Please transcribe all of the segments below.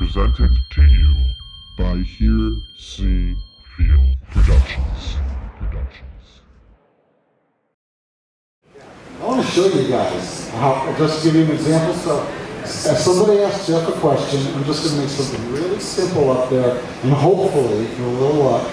presented to you by Hear, See, Feel Productions. I want to show you guys how, just give you an example. So, if somebody asks Jeff a question, I'm just going to make something really simple up there, and hopefully, with a little luck,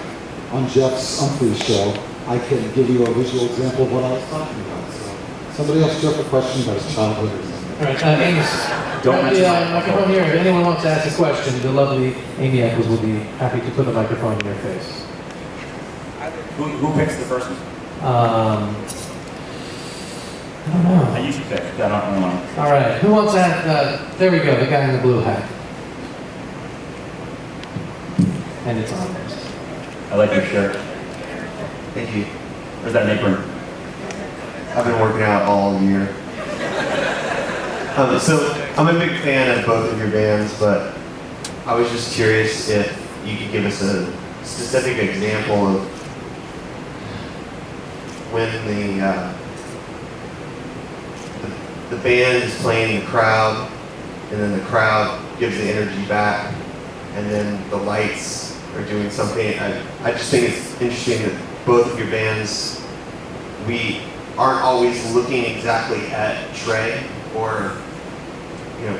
on Jeff's Humphreys show, I can give you a visual example of what I was talking about. So, somebody asks Jeff a question about his childhood or something. All right, Amos, don't mention the microphone here. If anyone wants to ask a question, the lovely Amy Eccles will be happy to put the microphone in your face. Who picks the person? I don't know. I usually pick. I don't know. All right, who wants to ask? There we go, the guy in the blue hat. And it's on. I like your shirt. Thank you. Where's that apron? I've been working out all year. So I'm a big fan of both of your bands, but I was just curious if you could give us a specific example of when the band is playing the crowd, and then the crowd gives the energy back, and then the lights are doing something. I just think it's interesting that both of your bands, we aren't always looking exactly at Trey or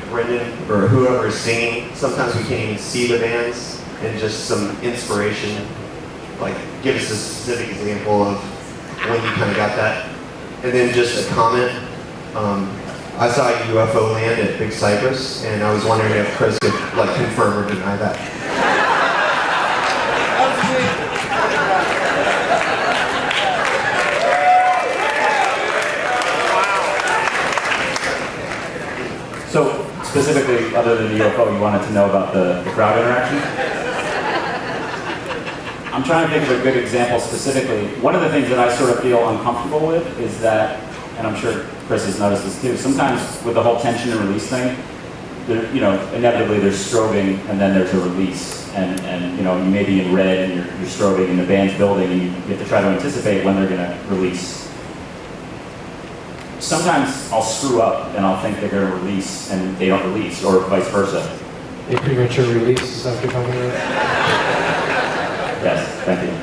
Brendan or whoever is singing. Sometimes we can't even see the bands, and just some inspiration. Like, give us a specific example of when you kind of got that. And then just a comment. I saw a UFO land at Big Cypress, and I was wondering if Chris could confirm or deny that. So, specifically, other than the UFO, you wanted to know about the crowd interaction? I'm trying to think of a good example specifically. One of the things that I sort of feel uncomfortable with is that, and I'm sure Chris has noticed this too, sometimes with the whole tension and release thing, inevitably there's strobing and then there's a release. And you may be in red and you're strobing and the band's building and you have to try to anticipate when they're going to release. Sometimes I'll screw up and I'll think they're going to release and they don't release, or vice versa. A premature release, is that what you're talking about? Yes, thank you.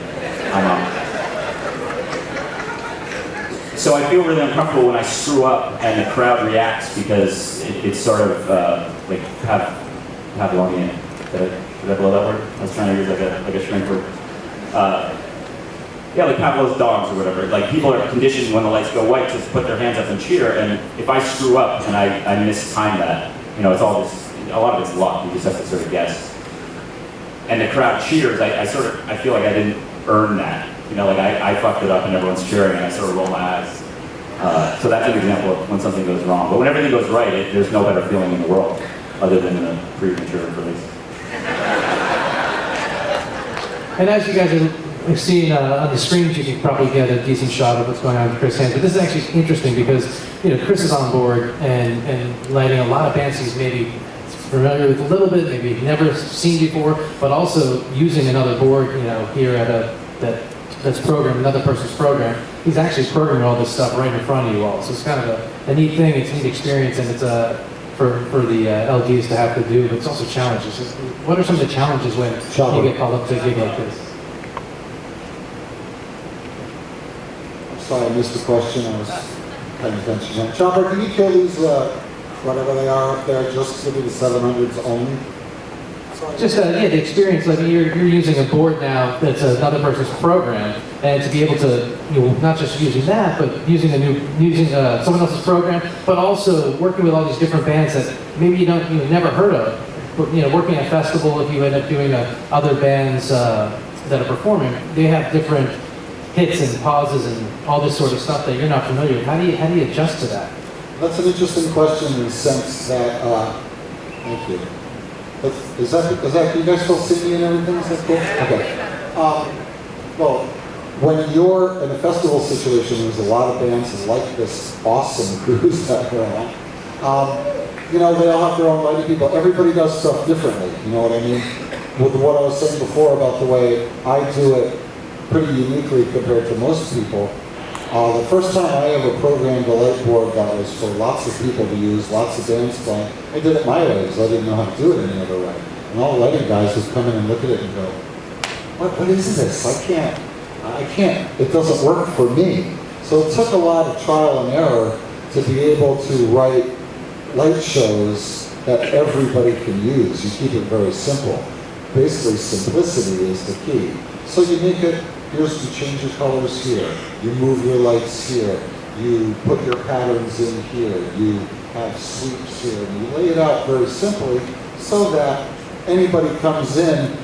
So I feel really uncomfortable when I screw up and the crowd reacts because it's sort of like Pavlovian. Did I blow that word? I was trying to use like a shrink word. Yeah, like Pavlov's dogs or whatever. Like, people are conditioned when the lights go white to put their hands up and cheer, and if I screw up and I mistime that, it's all just, a lot of it's luck. You just have to sort of guess. And the crowd cheers, I feel like I didn't earn that. I fucked it up and everyone's cheering and I sort of roll my eyes. So that's an example of when something goes wrong. But when everything goes right, there's no better feeling in the world other than a premature release. And as you guys have seen on the screens, you can probably get a decent shot of what's going on with Chris' hands. But this is actually interesting because Chris is on board and lighting a lot of bands he's maybe familiar with a little bit, maybe never seen before, but also using another board, here at that's programmed, another person's program. He's actually programming all this stuff right in front of you all. So it's kind of a neat thing, it's a neat experience, and it's for the LGs to have to do, but it's also challenges. What are some of the challenges when you get called up to a gig like this? I'm sorry I missed the question. I was paying attention. Chopper, can you kill these, whatever they are up there, just to be the 700s only? Just the experience. Like you're using a board now that's another person's program, and to be able to not just using that, but using someone else's program, but also working with all these different bands that maybe you've never heard of. But, working at a festival, if you end up doing other bands that are performing, they have different hits and pauses and all this sort of stuff that you're not familiar with. How do you adjust to that? That's an interesting question in the sense that, thank you. Is that, you guys still singing and everything? Is that cool? Okay. Well, when you're in a festival situation, there's a lot of bands like this awesome cruise that we're on. They all have their own lighting people. Everybody does stuff differently, you know what I mean? With what I was saying before about the way I do it pretty uniquely compared to most people. The first time I ever programmed a light board that was for lots of people to use, lots of bands playing, I did it my way because I didn't know how to do it any other way. And all the lighting guys would come in and look at it and go, what is this? I can't, it doesn't work for me. So it took a lot of trial and error to be able to write light shows that everybody can use. You keep it very simple. Basically, simplicity is the key. So you make it, you change your colors here, you move your lights here, you put your patterns in here, you have sweeps here, and you lay it out very simply so that anybody comes in,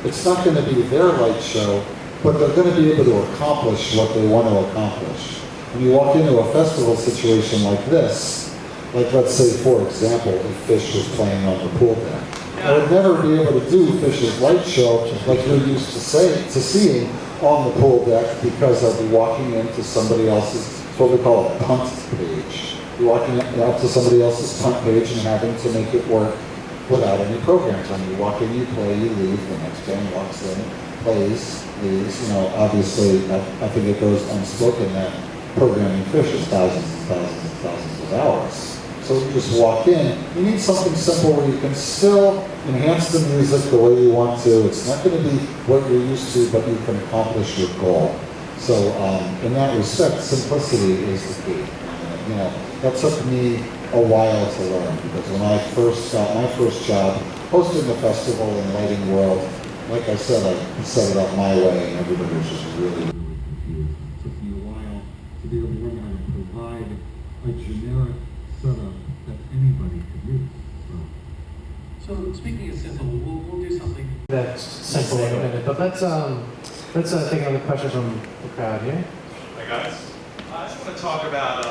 it's not going to be their light show, but they're going to be able to accomplish what they want to accomplish. When you walk into a festival situation like this, like let's say, for example, if Fish was playing on the pool deck, I would never be able to do Fish's light show like you're used to seeing on the pool deck, because I'd be walking into somebody else's, what we call a punt page. You're walking up to somebody else's punt page and having to make it work without any programs. When you walk in, you play, you leave, the next band walks in, plays, leaves. You know, obviously, I think it goes unspoken that programming Fish is thousands and thousands and thousands of hours. So you just walk in, you need something simple where you can still enhance the music the way you want to. It's not going to be what you're used to, but you can accomplish your goal. So in that respect, simplicity is the key. You know, that took me a while to learn, because when I first got my first job hosting the festival in Lighting World, like I said, I set it up my way, and everybody was just really confused. It took me a while to be able to learn how to provide a generic setup that anybody could use. So speaking of simple, we'll do something that's simple in a minute. But let's take another question from the crowd here. Hi guys, I just want to talk about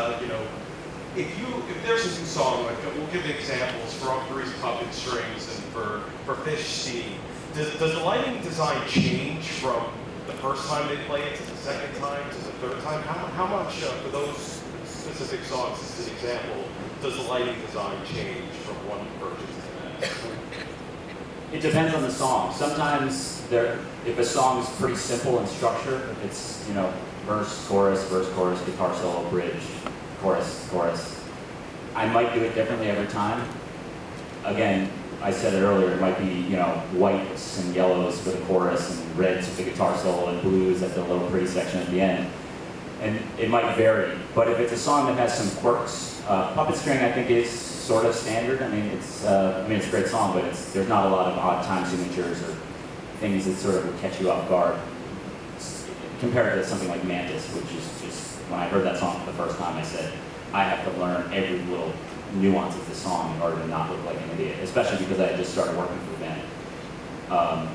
if there's a new song, like we'll give examples for Grease Puppet Strings and for Fish Steam. Does the lighting design change from the first time they play it to the second time to the third time? How much for those specific songs, as an example, does the lighting design change from one version to the next? It depends on the song. Sometimes if a song is pretty simple in structure, it's verse, chorus, guitar solo, bridge, chorus. I might do it differently every time. Again, I said it earlier, it might be whites and yellows for the chorus and reds for the guitar solo and blues at the little pretty section at the end. And it might vary. But if it's a song that has some quirks, Puppet String I think is sort of standard. I mean, it's a great song, but there's not a lot of odd time signatures or things that sort of would catch you off guard. Compared to something like Mantis, which is just, when I heard that song for the first time, I said, I have to learn every little nuance of the song in order to not look like an idiot, especially because I had just started working for the band.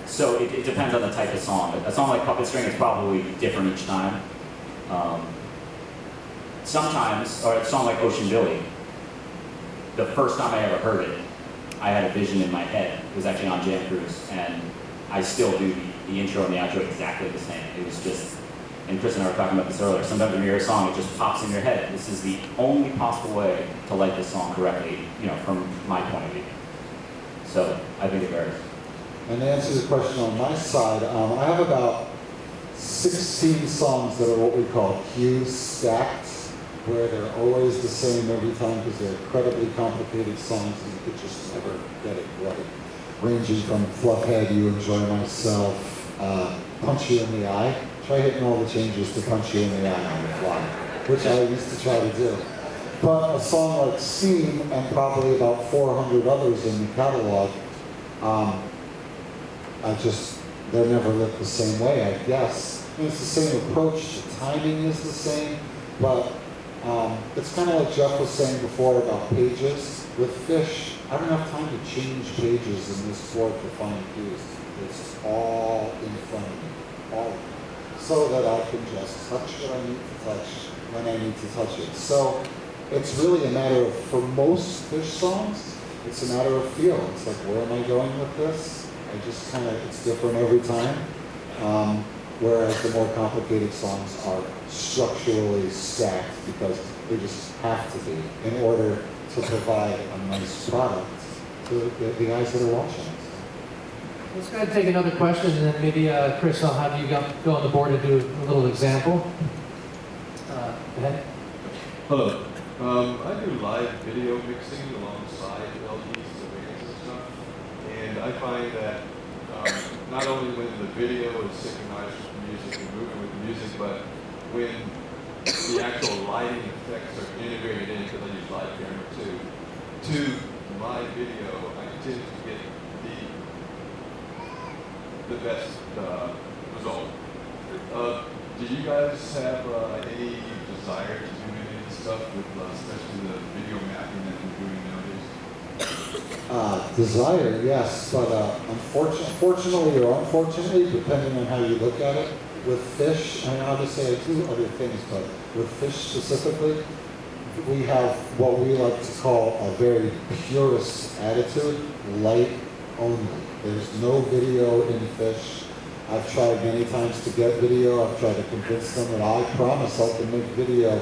So it depends on the type of song. A song like Puppet String is probably different each time. Sometimes, or a song like Ocean Billy, the first time I ever heard it, I had a vision in my head. It was actually on Jam Cruise, and I still do the intro and the outro exactly the same. It was just, and Chris and I were talking about this earlier, sometimes when you hear a song, it just pops in your head. This is the only possible way to light this song correctly, from my point of view. So I think it varies. And to answer the question on my side, I have about 16 songs that are what we call cue stacked, where they're always the same every time because they're incredibly complicated songs and you could just never get it right. Ranging from Fluffhead, You Enjoy Myself, Punch You in the Eye. Try hitting all the changes to Punch You in the Eye on the fly, which I used to try to do. But a song like Steam and probably about 400 others in the catalog, they're never lit the same way, I guess. I mean, it's the same approach, the timing is the same, but it's kind of like Jeff was saying before about pages. With Fish, I don't have time to change pages in this board to find cues. It's all in front of me, all of it, so that I can just touch what I need to touch when I need to touch it. So it's really a matter of, for most Fish songs, it's a matter of feel. It's like, where am I going with this? I just kind of, it's different every time. Whereas the more complicated songs are structurally stacked because they just have to be in order to provide a nice product to the guys that are watching. Let's go ahead and take another question, and then maybe, Chris, I'll have you go on the board and do a little example. Go ahead. Hello. I do live video mixing alongside LGs and bands and stuff. And I find that not only when the video is synchronized with the music and moving with the music, but when the actual lighting effects are integrated into the live camera too, to my video, I tend to get the best result. Do you guys have any desire to do any of this stuff with especially the video mapping that you're doing nowadays? Desire, yes, but unfortunately or unfortunately, depending on how you look at it, with fish, I mean, obviously I do other things, but with fish specifically, we have what we like to call a very purist attitude, light only. There's no video in fish. I've tried many times to get video. I've tried to convince them that I promise I can make video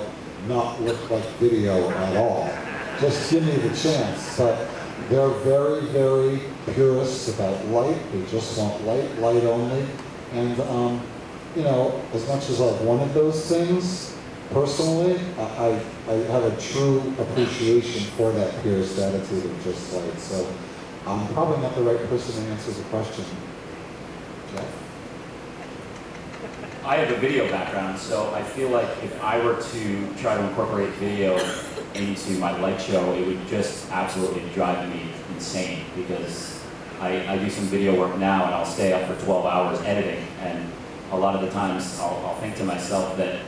not look like video at all. Just give me the chance. But they're very, very purist about light. They just want light only. And, you know, as much as I've wanted those things, personally, I have a true appreciation for that purist attitude of just light. So I'm probably not the right person to answer the question. Jeff? I have a video background, so I feel like if I were to try to incorporate video into my light show, it would just absolutely drive me insane, because I do some video work now and I'll stay up for 12 hours editing, and a lot of the times I'll think to myself that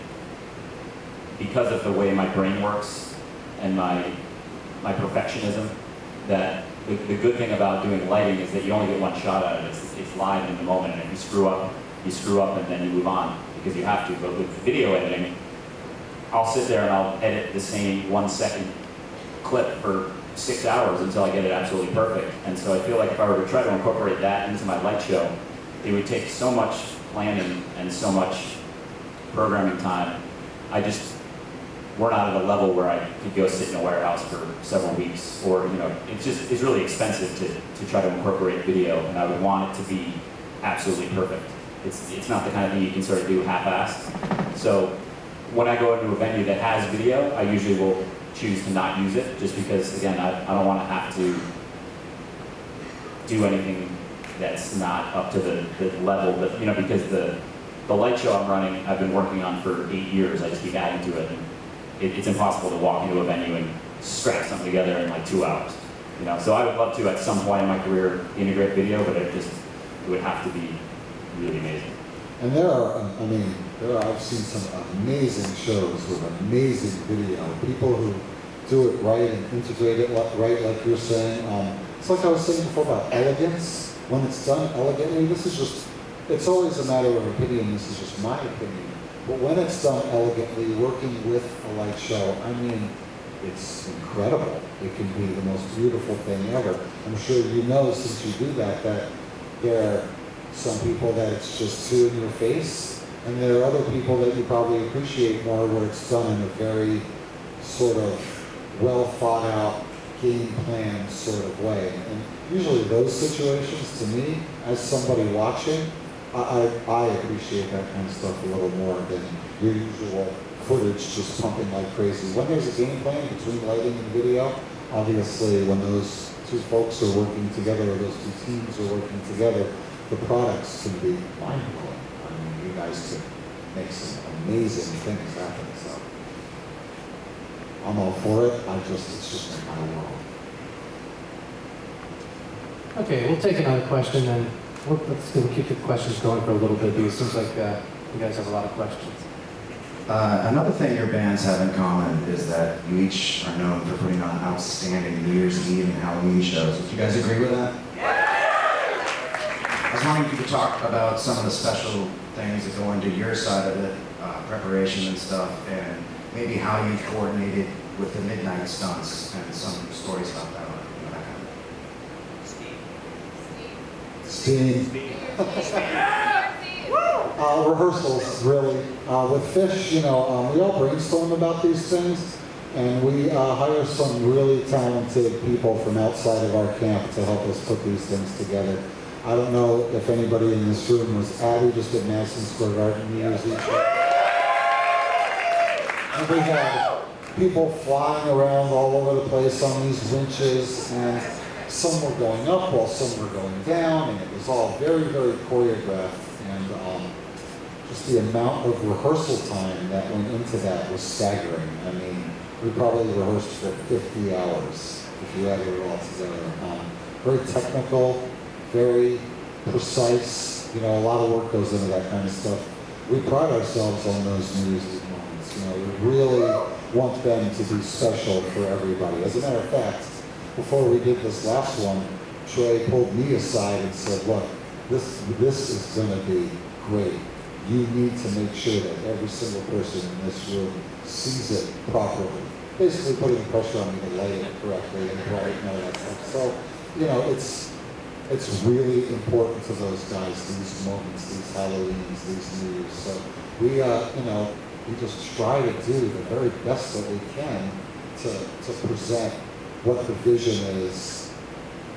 because of the way my brain works and my perfectionism, that the good thing about doing lighting is that you only get one shot out of it. It's live in the moment, and if you screw up and then you move on because you have to. But with video editing, I'll sit there and I'll edit the same 1 second clip for 6 hours until I get it absolutely perfect. And so I feel like if I were to try to incorporate that into my light show, it would take so much planning and so much programming time. We're not at a level where I could go sit in a warehouse for several weeks, or, you know, it's really expensive to try to incorporate video, and I would want it to be absolutely perfect. It's not the kind of thing you can sort of do half-assed. So when I go into a venue that has video, I usually will choose to not use it, just because, again, I don't want to have to do anything that's not up to the level, but, you know, because the light show I'm running, I've been working on for 8 years. I just keep adding to it. And it's impossible to walk into a venue and scrap something together in like 2 hours. You know, so I would love to at some point in my career integrate video, but it would have to be really amazing. And I've seen some amazing shows with amazing video. People who do it right and integrate it right, like you're saying. It's like I was saying before about elegance. When it's done elegantly, it's always a matter of opinion. This is just my opinion. But when it's done elegantly, working with a light show, I mean, it's incredible. It can be the most beautiful thing ever. I'm sure you know, since you do that there are some people that it's just too in your face, and there are other people that you probably appreciate more where it's done in a very sort of well thought out, game plan sort of way. And usually those situations, to me, as somebody watching, I appreciate that kind of stuff a little more than your usual footage just pumping like crazy. When there's a game plan between lighting and video, obviously when those two folks are working together, or those two teams are working together, the products can be mind-blowing. I mean, you guys can make some amazing things happen, so I'm all for it. It's just in my world. Okay, we'll take another question, and let's keep the questions going for a little bit, because it seems like you guys have a lot of questions. Another thing your bands have in common is that you each are known for putting on outstanding New Year's Eve and Halloween shows. Would you guys agree with that? I was wondering if you could talk about some of the special things that go into your side of it, preparation and stuff, and maybe how you coordinated with the midnight stunts and some stories about that. That kind of Steve. Rehearsals, really. With Fish, we all brainstorm about these things, and we hire some really talented people from outside of our camp to help us put these things together. I don't know if anybody in this room was we just did Madison Square Garden New Year's Eve. And we had people flying around all over the place on these winches, and some were going up while some were going down, and it was all very, very choreographed. And just the amount of rehearsal time that went into that was staggering. I mean, we probably rehearsed for 50 hours if you added it all together. Very technical, very precise. You know, a lot of work goes into that kind of stuff. We pride ourselves on those music moments. You know, we really want them to be special for everybody. As a matter of fact, before we did this last one, Trey pulled me aside and said, look, this is going to be great. You need to make sure that every single person in this room sees it properly. Basically putting pressure on me to light it correctly and bright and all that stuff. So, you know, it's really important to those guys, these moments, these Halloweens, these New Year's. So we, you know, we just try to do the very best that we can to present what the vision is.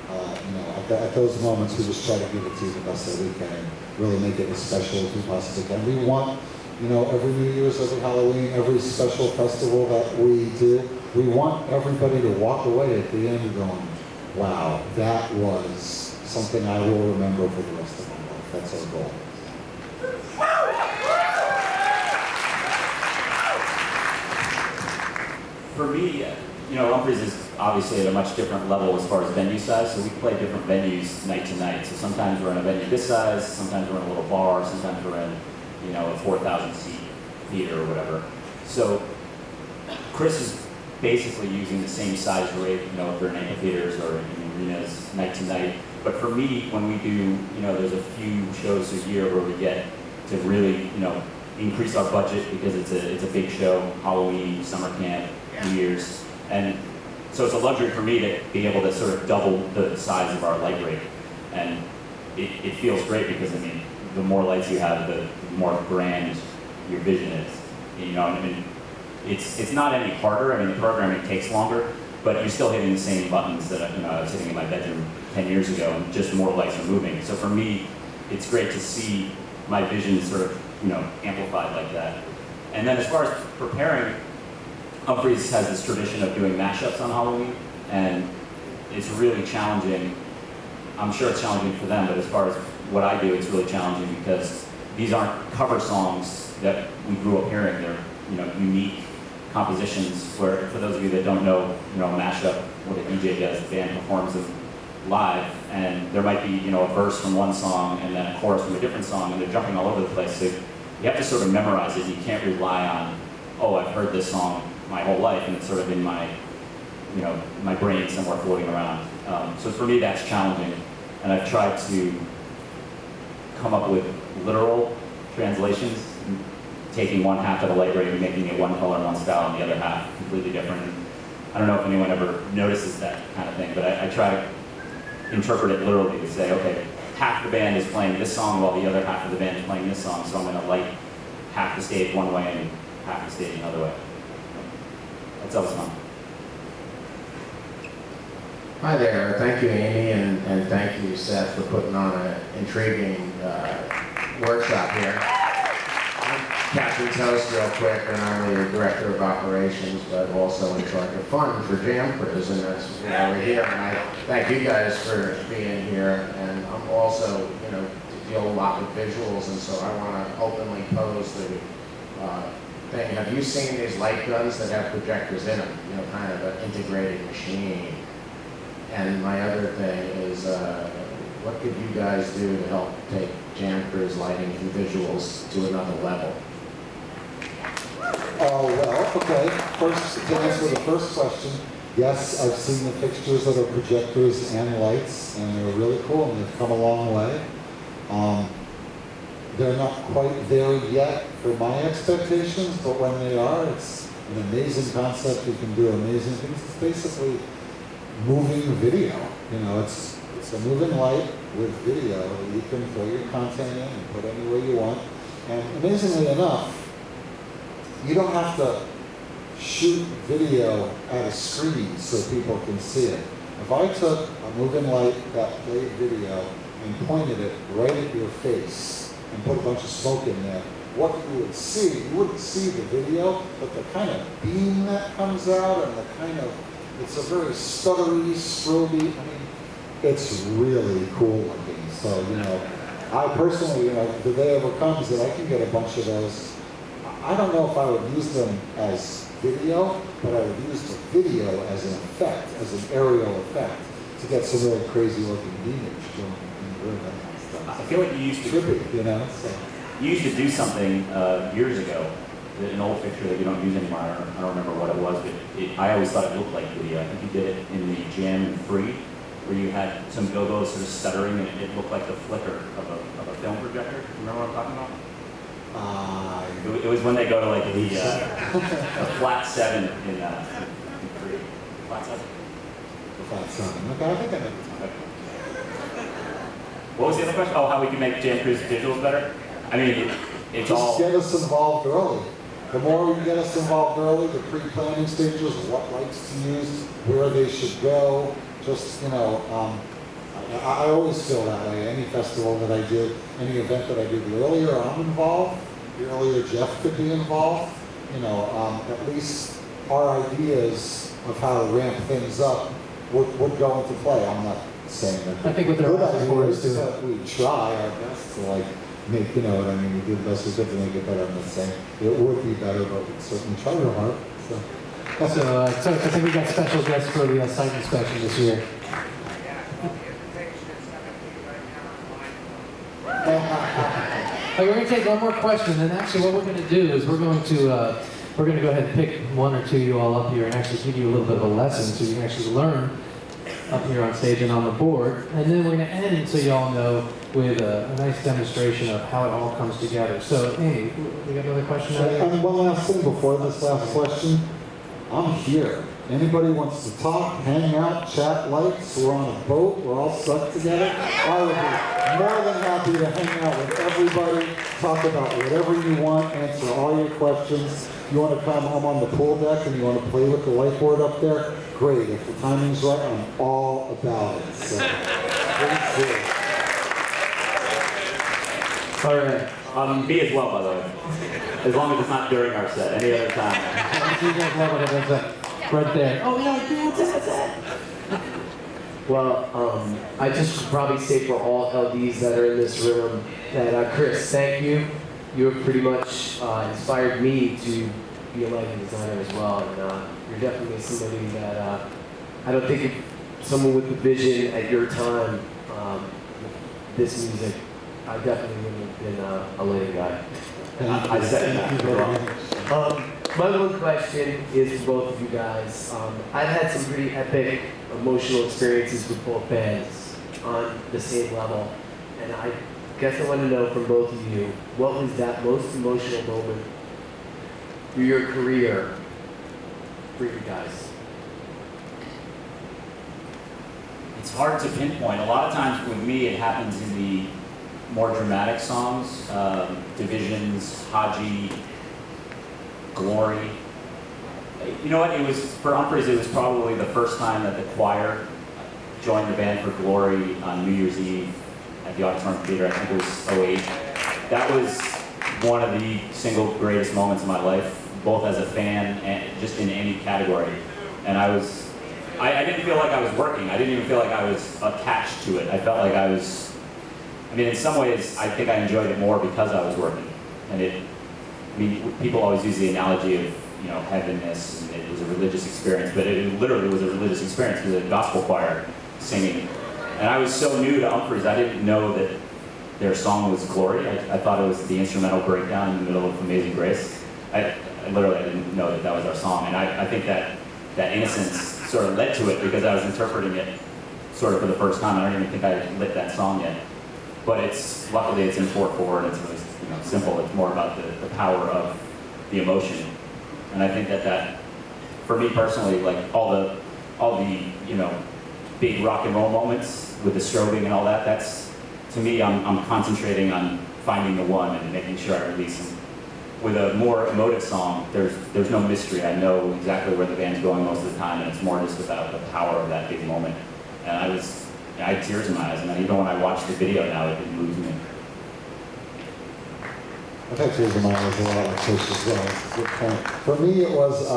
You know, at those moments, we just try to give it to you the best that we can and really make it as special as we possibly can. We want, you know, every New Year's, every Halloween, every special festival that we do, we want everybody to walk away at the end going, wow, that was something I will remember for the rest of my life. That's our goal. For me, you know, Humphreys is obviously at a much different level as far as venue size, so we play different venues night to night. So sometimes we're in a venue this size, sometimes we're in a little bar, sometimes we're in, you know, a 4,000 seat theater or whatever. So Chris is basically using the same size rate, you know, if they're in amphitheaters or in arenas night to night. But for me, when we do, you know, there's a few shows a year where we get to really, you know, increase our budget because it's a big show, Halloween, summer camp, New Year's. And so it's a luxury for me to be able to sort of double the size of our light rate. And it feels great because, I mean, the more lights you have, the more grand your vision is. You know, I mean, it's not any harder. I mean, the programming takes longer, but you're still hitting the same buttons that, you know, I was hitting in my bedroom 10 years ago, and just more lights are moving. So for me, it's great to see my vision sort of, you know, amplified like that. And then as far as preparing, Humphreys has this tradition of doing mashups on Halloween, and it's really challenging. I'm sure it's challenging for them, but as far as what I do, it's really challenging because these aren't cover songs that we grew up hearing. They're, you know, unique compositions where, for those of you that don't know, you know, a mashup, what a DJ does, the band performs them live, and there might be, you know, a verse from one song and then a chorus from a different song, and they're jumping all over the place. So you have to sort of memorize it. You can't rely on, oh, I've heard this song my whole life, and it's sort of in my, you know, my brain somewhere floating around. So for me, that's challenging, and I've tried to come up with literal translations, taking one half of the light rate and making it one color, one style, and the other half completely different. I don't know if anyone ever notices that kind of thing, but I try to interpret it literally to say, okay, half the band is playing this song while the other half of the band is playing this song, so I'm going to light half the stage one way and half the stage another way. That's always fun. Hi there. Thank you, Amy, and thank you, Seth, for putting on an intriguing workshop here. I'm Captain's host real quick, and I'm the Director of Operations, but also in charge of fun for Jam Cruise, and that's why we're here. And I thank you guys for being here, and I'm also, you know, deal a lot with visuals, and so I want to openly pose the thing. Have you seen these light guns that have projectors in them? You know, kind of an integrated machine. And my other thing is, what could you guys do to help take Jam Cruise lighting and visuals to another level? Oh, well, okay. First, to answer the first question, yes, I've seen the fixtures that are projectors and lights, and they're really cool, and they've come a long way. They're not quite there yet for my expectations, but when they are, it's an amazing concept. You can do amazing things. It's basically moving video. You know, it's a moving light with video that you can throw your content in and put anywhere you want. And amazingly enough, you don't have to shoot video at a screen so people can see it. If I took a moving light that played video and pointed it right at your face and put a bunch of smoke in there, what you would see, you wouldn't see the video, but the kind of beam that comes out and the kind of It's a very stuttery, stroby. I mean, it's really cool looking. So, you know, I personally, you know, if the day ever comes that I can get a bunch of those, I don't know if I would use them as video, but I would use the video as an effect, as an aerial effect, to get some really crazy looking image doing that kind of stuff. I feel like you used to Trippy, you know? So. You used to do something years ago, an old picture that you don't use anymore. I don't remember what it was, but I always thought it looked like video. I think you did it in the Jam and Free, where you had some go-go's sort of stuttering, and it looked like the flicker of a film projector. Remember what I'm talking about? It was when they go to like the flat 7 in Free. Flat 7. The flat 7. Okay, I think I know. What was the other question? Oh, how we can make Jam Cruise visuals better? I mean, it's Just all... get us involved early. The more we get us involved early, the pre-planning stages, what lights to use, where they should go, just, you know, I always feel that way. Any festival that I do, any event that I do, the earlier I'm involved, the earlier Jeff could be involved, you know, at least our ideas of how to ramp things up would go into play. I'm not saying that. I think what they're good asking for ideas, is to- but we try our best to like make, you know what I mean, we do the best we could to make it better. I'm not saying it would be better, but we certainly try real hard. So I think we got special guests for the site inspection this year. Okay, we're going to take one more question, and actually what we're going to do is we're going to go ahead and pick one or two of you all up here and actually give you a little bit of a lesson so you can actually learn up here on stage and on the board. And then we're going to end, so you all know, with a nice demonstration of how it all comes together. So, Amy, we got another question out there? And one last thing before this last question. I'm here. Anybody wants to talk, hang out, chat lights, we're on a boat, we're all stuck together. I would be more than happy to hang out with everybody, talk about whatever you want, answer all your questions. You want to come home on the pool deck and you want to play with the whiteboard up there? Great. If the timing's right, I'm all about it. So, please do. All right. Me as well, by the way. As long as it's not during our set, any other time. You guys love it, that's right there. Oh, yeah, that's it. Well, I just should probably say for all LDs that are in this room that Chris, thank you. You have pretty much inspired me to be a lighting designer as well, and you're definitely somebody that I don't think if someone with the vision at your time, this music, I definitely wouldn't have been a lighting guy. I said that. My one question is for both of you guys. I've had some pretty epic emotional experiences with both bands on the same level, and I guess I want to know from both of you, what was that most emotional moment through your career for you guys? It's hard to pinpoint. A lot of times with me, it happens in the more dramatic songs, Divisions, Haji, Glory. You know what? It was for Humphreys. It was probably the first time that the choir joined the band for Glory on New Year's Eve at the Auditorium Theater. I think it was '08. That was one of the single greatest moments of my life, both as a fan and just in any category. And I didn't feel like I was working. I didn't even feel like I was attached to it. I felt like I was. I mean, in some ways, I think I enjoyed it more because I was working. And people always use the analogy of, you know, heavenness, and it was a religious experience, but it literally was a religious experience. It was a gospel choir singing. And I was so new to Humphreys, I didn't know that their song was Glory. I thought it was the instrumental breakdown in the middle of Amazing Grace. I didn't know that was our song. And I think that innocence sort of led to it because I was interpreting it sort of for the first time. I don't even think I had lit that song yet. But luckily it's in 4/4 and it's really, you know, simple. It's more about the power of the emotion. And I think that for me personally, like all the you know, big rock and roll moments with the strobing and all that, that's, to me, I'm concentrating on finding the one and making sure I release it. With a more emotive song, there's no mystery. I know exactly where the band's going most of the time, and it's more just about the power of that big moment. And I had tears in my eyes, and even when I watch the video now, it moves me. I've had tears in my eyes a lot like Fish as well. It's a good point. For me, it was,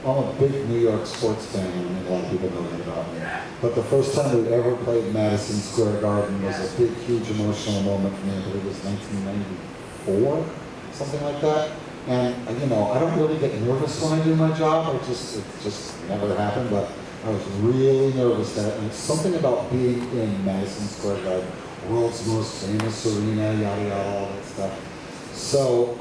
I'm a big New York sports fan, and a lot of people know that about me. But the first time we ever played Madison Square Garden was a big, huge emotional moment for me. I believe it was 1994, something like that. And, you know, I don't really get nervous when I do my job. It just never happened, but I was really nervous that, and it's something about being in Madison Square Garden, world's most famous arena, yada, yada, all that stuff. So,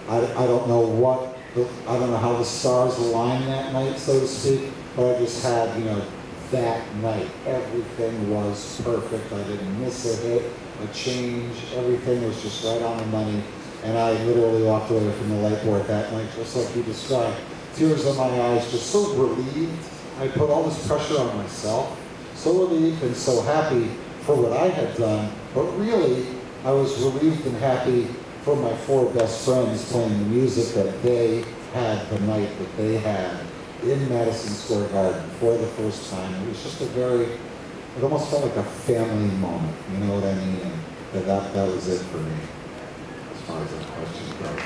I don't know I don't know how the stars aligned that night, so to speak, but I just had, you know, that night, everything was perfect. I didn't miss a hit, a change, everything was just right on the money. And I literally walked away from the light board that night, just like you described. Tears in my eyes, just so relieved. I put all this pressure on myself, so relieved and so happy for what I had done, but really, I was relieved and happy for my 4 best friends playing the music that they had the night that they had in Madison Square Garden for the first time. It was just it almost felt like a family moment, you know what I mean? And that was it for me, as far as that question goes.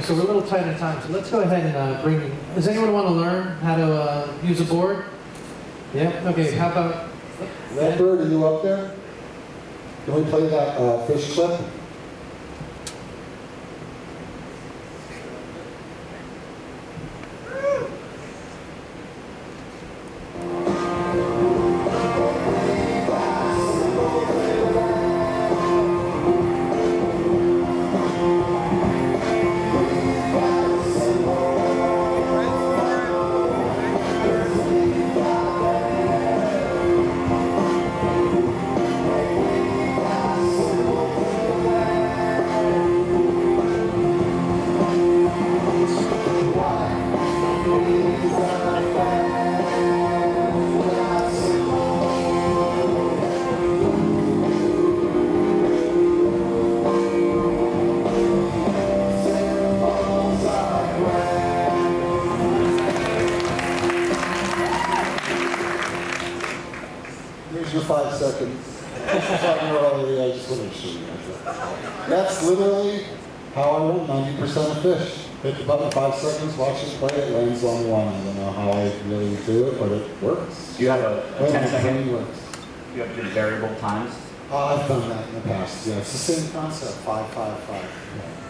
So we're a little tight on time, so let's go ahead and does anyone want to learn how to use a board? Yeah, okay, how about... That bird, are you up there? Can we play that Fish clip? Here's your 5 seconds. I just want to show you guys that. That's literally how I run 90% of Fish. Hit the button 5 seconds, watch it play, it lands on 1. I don't know how I really do it, but it works. Do you have a 10-second? Works. Do you have to do variable times? I've done that in the past. Yeah, it's the same concept. 5, 5, 5. Yeah.